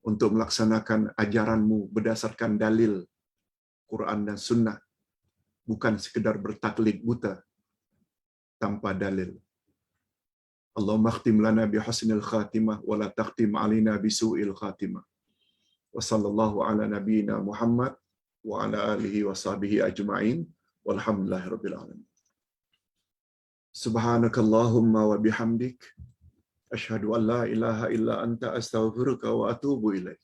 untuk melaksanakan ajaran-Mu berdasarkan dalil Quran dan Sunnah, bukan sekedar bertaklid buta tanpa dalil. Allahumma khtim lana bi husnil khatimah wa la takhtim alina bi su'il khatimah. Wa sallallahu ala nabiyyina Muhammad wa ala alihi wa sahbihi ajma'in walhamdulillahirabbil alamin. Subhanakallahumma wa bihamdik asyhadu an la ilaha illa anta astaghfiruka wa atubu ilaik.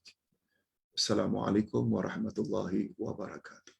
Assalamualaikum warahmatullahi wabarakatuh.